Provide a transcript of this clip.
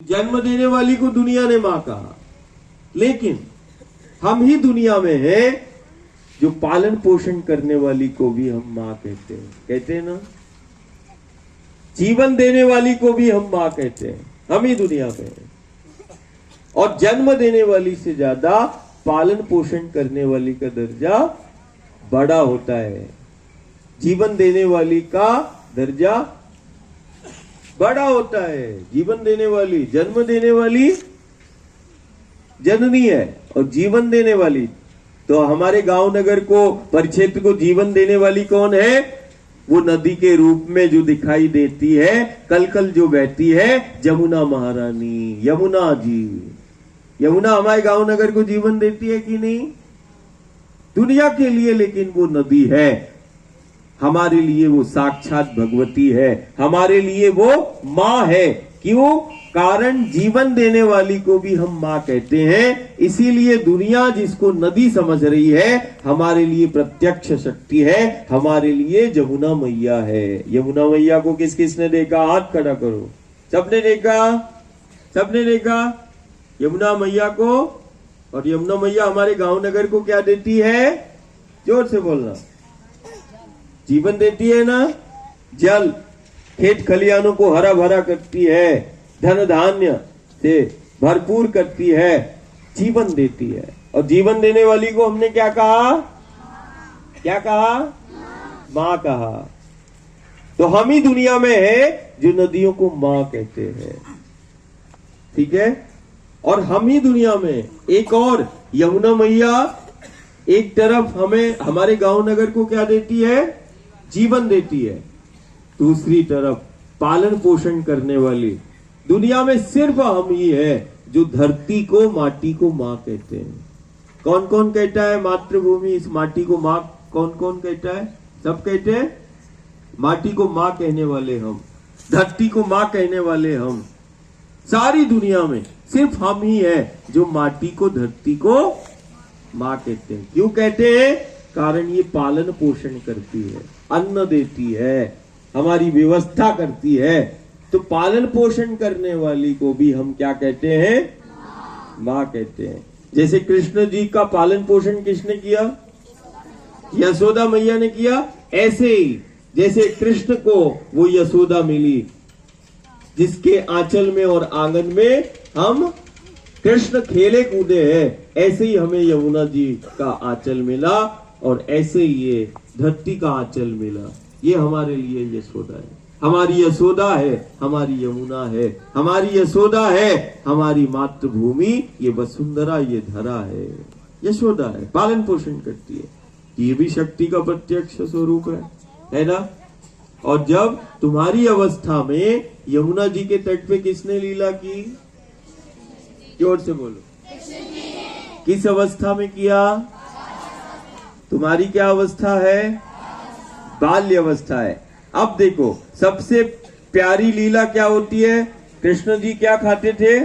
जन्म देने वाली को दुनिया ने मां कहा, लेकिन हम ही दुनिया में हैं जो पालन पोषण करने वाली को भी हम मां कहते हैं ना। जीवन देने वाली को भी हम मां कहते हैं, हम ही दुनिया में हैं। और जन्म देने वाली से ज्यादा पालन पोषण करने वाली का दर्जा बड़ा होता है। जीवन देने वाली का दर्जा बड़ा होता है। जीवन देने वाली, जन्म देने वाली जननी है और जीवन देने वाली, तो हमारे गांव नगर को, परिक्षेत्र को जीवन देने वाली कौन है? वो नदी के रूप में जो दिखाई देती है, कल कल जो बहती है, यमुना महारानी, यमुना जी। यमुना हमारे गांव नगर को जीवन देती है कि नहीं? दुनिया के लिए लेकिन वो नदी है, हमारे लिए वो साक्षात भगवती है, हमारे लिए वो मां है। क्यों? कारण जीवन देने वाली को भी हम मां कहते हैं। इसीलिए दुनिया जिसको नदी समझ रही है, हमारे लिए प्रत्यक्ष शक्ति है, हमारे लिए यमुना मैया है। यमुना मैया को किस किसने देखा? हाथ खड़ा करो। सबने देखा? सबने देखा यमुना मैया को। और यमुना मैया हमारे गांव नगर को क्या देती है? जोर से बोलना। जीवन देती है ना। जल, खेत खलियानों को हरा भरा करती है, धन धान्य से भरपूर करती है, जीवन देती है। और जीवन देने वाली को हमने क्या कहा? क्या कहा? मां कहा। तो हम ही दुनिया में है जो नदियों को मां कहते हैं, ठीक है। और हम ही दुनिया में एक और यमुना मैया एक तरफ हमें, हमारे गांव नगर को क्या देती है? जीवन देती है। दूसरी तरफ पालन पोषण करने वाली दुनिया में सिर्फ हम ही है जो धरती को, माटी को मां कहते हैं। कौन कौन कहता है मातृभूमि, इस माटी को मां? कौन कौन कहता है? सब कहते हैं। माटी को मां कहने वाले हम, धरती को मां कहने वाले हम। सारी दुनिया में सिर्फ हम ही है जो माटी को, धरती को मां कहते हैं। क्यों कहते हैं? कारण ये पालन पोषण करती है, अन्न देती है, हमारी व्यवस्था करती है। तो पालन पोषण करने वाली को भी हम क्या कहते हैं? मां कहते हैं। जैसे कृष्ण जी का पालन पोषण किसने किया? यशोदा मैया ने किया। ऐसे ही जैसे कृष्ण को वो यशोदा मिली, जिसके आंचल में और आंगन में हम कृष्ण खेले कूदे हैं, ऐसे ही हमें यमुना जी का आंचल मिला और ऐसे ही ये धरती का आंचल मिला। ये हमारे लिए यशोदा है, हमारी यशोदा है, हमारी यमुना है, हमारी यशोदा है, हमारी मातृभूमि, ये वसुंधरा, ये धरा है। यशोदा है, पालन पोषण करती है। ये भी शक्ति का प्रत्यक्ष स्वरूप है ना। और जब तुम्हारी अवस्था में यमुना जी के तट पे किसने लीला की? जोर से बोलो। किस अवस्था में किया? तुम्हारी क्या अवस्था है? बाल्य अवस्था है। अब देखो, सबसे प्यारी लीला क्या होती है? कृष्ण जी क्या खाते थे?